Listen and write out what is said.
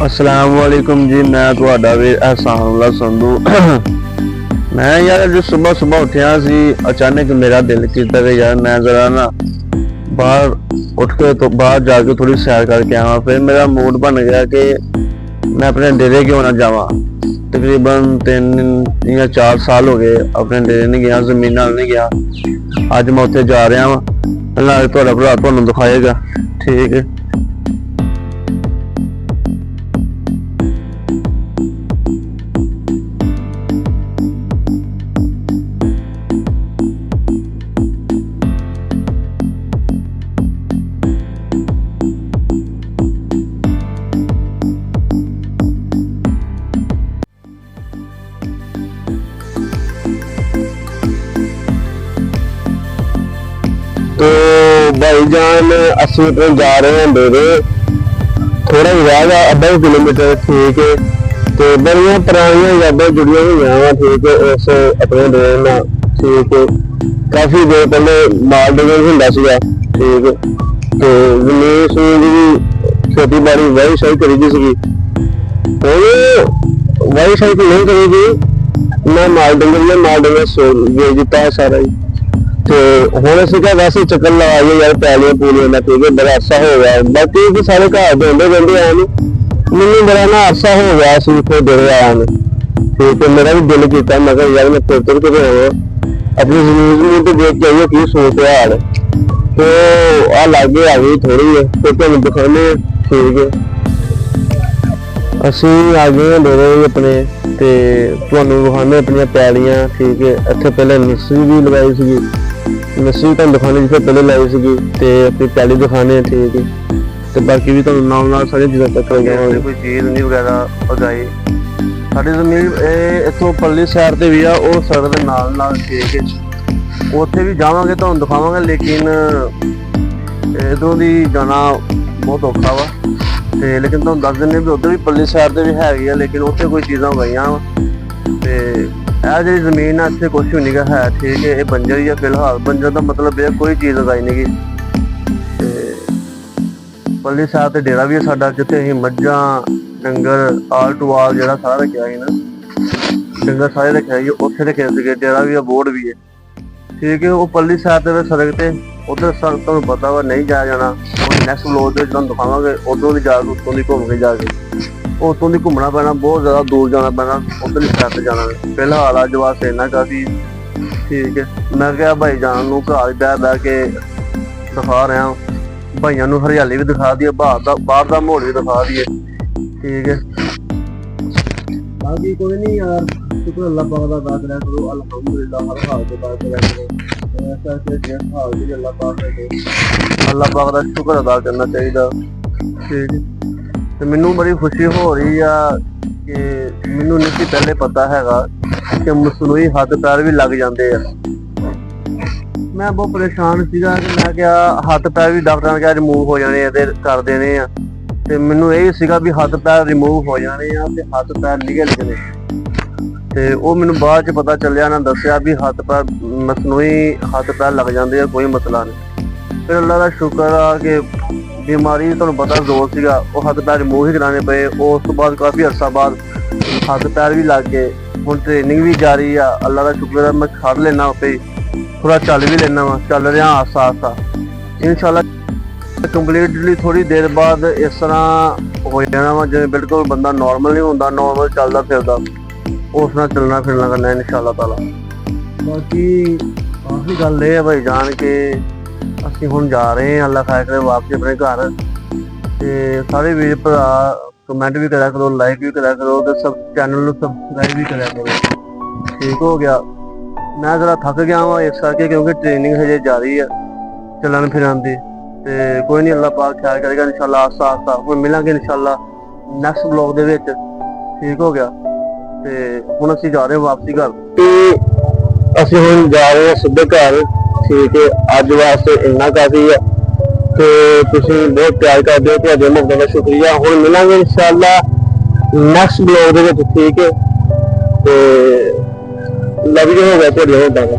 अस्सलाम वालेकुम जी। मैं ਤੁਹਾਡਾ ਵੀਰ ਅਹਿਸਾਨੁੱਲਾ ਸੰਧੂ। मैं यार जो सुबह सुबह उठिया सी अचानक मेरा दिल किया कि यार मैं जरा ना बाहर उठ के तो बाहर जाके थोड़ी सैर करके आवा। फिर मेरा मूड बन गया कि मैं अपने डेरे क्यों ना जावा। तकरीबन 3 या 4 साल हो गए अपने डेरे नहीं गया, जमीन नाल नहीं गया। अज मैं उत्थे जा रहा वा, नाल तुहाडा भरा तुहानूं दिखाएगा। ठीक है। तो भाईजान अस्सी अपने जा रहे हैं डेरे, थोड़ा ही रह गया, आधा किलोमीटर। ठीक है। तो बड़िया पुरानिया यादें जुड़िया हुई वा। ठीक है। उस अपने डेरे ना। ठीक है। काफी देर पहले माल डंगर हुंदा सीगा। ठीक है। तो जमीन सून की खेती बाड़ी वाही शाही करी दी सीगी। वाही शाही तो नहीं करी दी, मैं माल डंगर बेच दिता है सारा ही। तो ਹੁਣ ਅਸੀਂ ਕਿਹਾ ਵੈਸੇ ਚੱਕਰ ਲਗਾਈਏ ਯਾਰ ਪੈਲੀਆਂ ਪੂਲੀਆਂ ਦਾ। ਠੀਕ ਹੈ। ਬੜਾ ਅਰਸਾ ਹੋ ਗਿਆ, ਬਾਕੀ ਵੀ ਸਾਰੇ ਘਰ ਦੇ ਹੁੰਦੇ ਰਹਿੰਦੇ ਆ ਨੂੰ। ਮੈਨੂੰ ਬੜਾ ਨਾ ਅਰਸਾ ਹੋ ਗਿਆ ਸੀ ਇੱਥੇ ਡੇਰੇ ਆਇਆ ਨੂੰ। ਠੀਕ ਹੈ। ਮੇਰਾ ਵੀ ਦਿਲ ਕੀਤਾ, ਮੈਂ ਕਿਹਾ ਯਾਰ ਮੈਂ ਤੁਰ ਕੇ ਆਵਾਂ, ਆਪਣੀ ਜ਼ਮੀਨ ਤੇ ਦੇਖ ਕੇ ਆਈਏ ਕੀ ਸੋਚ ਰਿਹਾ ਹਾਲ। ਤੇ ਆ ਲਾਗੇ ਆ ਗਈ ਥੋੜੀ ਹੈ ਤੇ ਤੁਹਾਨੂੰ ਦਿਖਾਉਂਦੇ। ਠੀਕ ਹੈ। ਅਸੀਂ ਆ ਗਏ ਡੇਰੇ ਆਪਣੇ ਤੇ ਤੁਹਾਨੂੰ ਦਿਖਾਉਂਦੇ ਆਪਣੀਆਂ ਪੈਲੀਆਂ। ਠੀਕ ਹੈ। ਇੱਥੇ ਪਹਿਲੇ ਲੱਸੀ ਵੀ ਲਗਾਈ ਸੀਗੀ, ਲੱਸੀ ਤੁਹਾਨੂੰ ਦਿਖਾਉਣੀ ਜਿੱਥੇ ਪਹਿਲੇ ਲਾਈ ਸੀਗੀ, ਤੇ ਆਪਣੀ ਪੈਲੀ ਦਿਖਾਉਣੇ। ਠੀਕ ਹੈ। ਤੇ ਬਾਕੀ ਵੀ ਤੁਹਾਨੂੰ ਨਾਲ ਸਾਰੀਆਂ ਚੀਜ਼ਾਂ ਤੱਕ ਲਗਾਵਾਂਗੇ। ਕੋਈ ਚੀਜ਼ ਨਹੀਂ ਵਗੈਰਾ ਉਗਾਈ ਸਾਡੀ ਜ਼ਮੀਨ ਇਹ ਇੱਥੋਂ ਪੱਲੀ ਸਾਈਡ ਤੇ ਵੀ ਆ, ਉਹ ਸੜਕ ਦੇ ਨਾਲ। ਠੀਕ ਹੈ। ਉੱਥੇ ਵੀ ਜਾਵਾਂਗੇ, ਤੁਹਾਨੂੰ ਦਿਖਾਵਾਂਗੇ, ਲੇਕਿਨ ਇੱਧਰੋਂ ਦੀ ਜਾਣਾ ਬਹੁਤ ਔਖਾ ਵਾ। ਤੇ ਲੇਕਿਨ ਤੁਹਾਨੂੰ ਦੱਸ ਦਿੰਦੇ ਵੀ ਉੱਧਰ ਵੀ ਪੱਲੀ ਸਾਈਡ ਤੇ ਵੀ ਹੈਗੀ ਆ, ਲੇਕਿਨ ਉੱਥੇ ਕੋਈ ਚੀਜ਼ਾਂ ਉਗਾਈਆਂ ਵਾ। ਤੇ ਇਹ ਜਿਹੜੀ ਜ਼ਮੀਨ ਆ ਇੱਥੇ ਕੁਛ ਵੀ ਨਹੀਂ ਹੈ। ਠੀਕ ਹੈ। ਇਹ ਬੰਜਰ ਹੀ ਆ ਫਿਲਹਾਲ। ਬੰਜਰ ਦਾ ਮਤਲਬ ਇਹ ਕੋਈ ਚੀਜ਼ ਉਗਾਈ ਨਹੀਂ ਗੀ। ਤੇ ਪੱਲੀ ਸਾਈਡ ਤੇ ਡੇਰਾ ਵੀ ਹੈ ਸਾਡਾ, ਜਿੱਥੇ ਅਸੀਂ ਮੱਝਾਂ ਡੰਗਰ ਆਲ ਟੂ ਆਲ ਜਿਹੜਾ ਸਾਰਾ ਰੱਖਿਆ ਸੀ ਨਾ, ਡੰਗਰ ਸਾਰੇ ਰੱਖਿਆ ਸੀ, ਉੱਥੇ ਰੱਖਿਆ ਸੀਗੇ। ਡੇਰਾ ਵੀ ਆ, ਬੋਰਡ ਵੀ ਹੈ। ਠੀਕ ਹੈ। ਉਹ ਪੱਲੀ ਸਾਈਡ ਤੇ ਸੜਕ ਤੇ ਉਧਰ ਤੁਹਾਨੂੰ ਪਤਾ ਵਾ ਨਹੀਂ ਜਾਇਆ ਜਾਣਾ। ਨੈਕਸਟ ਵਲੋਗ ਦੇ ਤੁਹਾਨੂੰ ਦਿਖਾਵਾਂਗੇ ਉਧਰੋਂ ਦੀ ਜਾ ਕੇ, ਉੱਤੋਂ ਦੀ ਘੁੰਮ ਕੇ ਜਾ ਕੇ, ਉੱਤੋਂ ਦੀ ਘੁੰਮਣਾ ਪੈਣਾ, ਬਹੁਤ ਜ਼ਿਆਦਾ ਦੂਰ ਜਾਣਾ ਪੈਣਾ, ਉੱਧਰਲੀ ਸਾਈਡ ਤੇ ਜਾਣਾ। ਫਿਲਹਾਲ ਅੱਜ ਵਾਸਤੇ ਇੰਨਾ ਕਾਫੀ। ਠੀਕ ਹੈ। ਮੈਂ ਕਿਹਾ ਭਾਈ ਜਾਨ ਨੂੰ ਘਰ ਬਹਿ ਕੇ ਦਿਖਾ ਰਿਹਾ, ਭਾਈਆਂ ਨੂੰ ਹਰਿਆਲੀ ਵੀ ਦਿਖਾ ਦਈਏ, ਬਾਹਰ ਦਾ ਮਾਹੌਲ ਵੀ ਦਿਖਾ ਦਈਏ। ਠੀਕ ਹੈ। ਬਾਕੀ ਕੋਈ ਨਹੀਂ ਯਾਰ, ਸ਼ੁਕਰ ਅੱਲਾਹ ਪਾਕ ਦਾ ਅਦਾ ਕਰਿਆ ਕਰੋ। ਅਲਹਮਦੁਲਿल्लाह ਹਰ ਹਾਲ ਤੇ ਅਦਾ ਕਰਿਆ ਕਰੋ। ਅੱਲਾਹ ਪਾਕ ਦਾ ਸ਼ੁਕਰ ਅਦਾ ਕਰਨਾ ਚਾਹੀਦਾ। ਠੀਕ ਹੈ। ਤੇ ਮੈਨੂੰ ਬੜੀ ਖੁਸ਼ੀ ਹੋ ਰਹੀ ਆ ਕਿ ਮੈਨੂੰ ਨਹੀਂ ਸੀ ਪਹਿਲੇ ਪਤਾ ਹੈਗਾ ਕਿ ਮਸਨੂਈ ਹੱਥ ਪੈਰ ਵੀ ਲੱਗ ਜਾਂਦੇ ਆ। ਮੈਂ ਬਹੁਤ ਪਰੇਸ਼ਾਨ ਸੀਗਾ ਕਿ ਮੈਂ ਕਿਹਾ ਹੱਥ ਪੈਰ ਵੀ ਡਾਕਟਰਾਂ ਨੇ ਕਿਹਾ ਰਿਮੂਵ ਹੋ ਜਾਣੇ ਆ ਤੇ ਕਰ ਦੇਣੇ ਆ। ਤੇ ਮੈਨੂੰ ਇਹ ਸੀਗਾ ਵੀ ਹੱਥ ਪੈਰ ਰਿਮੂਵ ਹੋ ਜਾਣੇ ਆ ਤੇ ਹੱਥ ਪੈਰ ਨਿਕਲ ਜਾਣੇ। ਤੇ ਉਹ ਮੈਨੂੰ ਬਾਅਦ ਚ ਪਤਾ ਚੱਲਿਆ, ਨਾ ਦੱਸਿਆ ਵੀ ਹੱਥ ਪੈਰ ਮਸਨੂਈ ਹੱਥ ਪੈਰ ਲੱਗ ਜਾਂਦੇ ਆ, ਕੋਈ ਮਸਲਾ ਨਹੀਂ। ਫਿਰ ਅੱਲਾ ਦਾ ਸ਼ੁਕਰ ਆ ਕਿ ਬਿਮਾਰੀ ਤੁਹਾਨੂੰ ਪਤਾ ਜ਼ੋਰ ਸੀਗਾ, ਉਹ ਹੱਥ ਪੈਰ ਰਿਮੂਵ ਹੀ ਕਰਾਉਣੇ ਪਏ। ਉਸ ਤੋਂ ਬਾਅਦ ਕਾਫੀ ਅਰਸਾ ਬਾਅਦ ਹੱਥ ਪੈਰ ਵੀ ਲੱਗ ਗਏ। ਹੁਣ ਟ੍ਰੇਨਿੰਗ ਵੀ ਜਾਰੀ ਆ। ਅੱਲਾ ਦਾ ਸ਼ੁਕਰ ਆ, ਮੈਂ ਖੜ ਲੈਣਾ ਪਈ, ਥੋੜਾ ਚੱਲ ਵੀ ਲੈਣਾ ਵਾ, ਚੱਲ ਰਿਹਾ ਆਸਤਾ ਇਨਸ਼ਾਅੱਲਾ। ਕੰਪਲੀਟਲੀ ਥੋੜੀ ਦੇਰ ਬਾਅਦ ਇਸ ਤਰ੍ਹਾਂ ਹੋ ਜਾਣਾ ਵਾ ਜਿਵੇਂ ਬਿਲਕੁਲ ਬੰਦਾ ਨੋਰਮਲ ਨਹੀਂ ਹੁੰਦਾ, ਨੋਰਮਲ ਚੱਲਦਾ ਫਿਰਦਾ, ਉਸ ਨਾਲ ਚੱਲਣਾ ਫਿਰਨਾ ਕਰਨਾ ਇਨਸ਼ਾਅੱਲਾ ਤਾਲਾ। ਬਾਕੀ ਕਾਫੀ ਗੱਲ ਇਹ ਹੈ ਭਾਈ ਜਾਣ ਕੇ ਅਸੀਂ ਹੁਣ ਜਾ ਰਹੇ ਹਾਂ, ਅੱਲਾ ਖਾਇਰ ਕਰੇ ਵਾਪਸ ਆਪਣੇ ਘਰ। ਤੇ ਸਾਰੇ ਵੀਰ ਭਰਾ ਕਮੈਂਟ ਵੀ ਕਰਿਆ ਕਰੋ, ਲਾਈਕ ਵੀ ਕਰਿਆ ਕਰੋ, ਤੇ ਸਭ ਚੈਨਲ ਨੂੰ ਸਬਸਕ੍ਰਾਈਬ ਵੀ ਕਰਿਆ ਕਰੋ। ਠੀਕ ਹੋ ਗਿਆ। ਮੈਂ ਜ਼ਰਾ ਥੱਕ ਗਿਆ ਵਾਂ ਇਸ ਕਰਕੇ, ਕਿਉਂਕਿ ਟ੍ਰੇਨਿੰਗ ਹਜੇ ਜਾਰੀ ਆ ਚੱਲਣ ਫਿਰਨ ਦੀ। ਤੇ ਕੋਈ ਨਹੀਂ, ਅੱਲਾ ਪਾਕ ਖਿਆਲ ਕਰੇਗਾ ਇਨਸ਼ਾਅੱਲਾ। ਆਸਤਾ ਹੁਣ ਮਿਲਾਂਗੇ ਇਨਸ਼ਾਅੱਲਾ ਨੈਕਸਟ ਵਲੋਗ ਦੇ ਵਿੱਚ। ਠੀਕ ਹੋ ਗਿਆ। ਤੇ ਹੁਣ ਅਸੀਂ ਜਾ ਰਹੇ ਹਾਂ ਵਾਪਸੀ ਘਰ, ਤੇ ਅਸੀਂ ਹੁਣ ਜਾ ਰਹੇ ਹਾਂ ਸਿੱਧੇ ਘਰ। ਠੀਕ ਹੈ। ਅੱਜ ਵਾਸਤੇ ਇੰਨਾ ਕਾਫੀ ਹੈ। ਤੇ ਤੁਸੀਂ ਬਹੁਤ ਪਿਆਰ ਕਰਦੇ ਹੋ, ਤੁਹਾਡੇ ਮੁਹੱਬਤ ਦਾ ਸ਼ੁਕਰੀਆ। ਹੁਣ ਮਿਲਾਂਗੇ ਇਨਸ਼ਾਅੱਲਾ ਨੈਕਸਟ ਵਲੋਗ ਦੇ ਵਿੱਚ। ਠੀਕ ਹੈ। ਤੇ ਲਵ ਯੂ ਹੋ ਗਿਆ ਤੁਹਾਡੇ ਮੁਹੱਬਤ ਦਾ।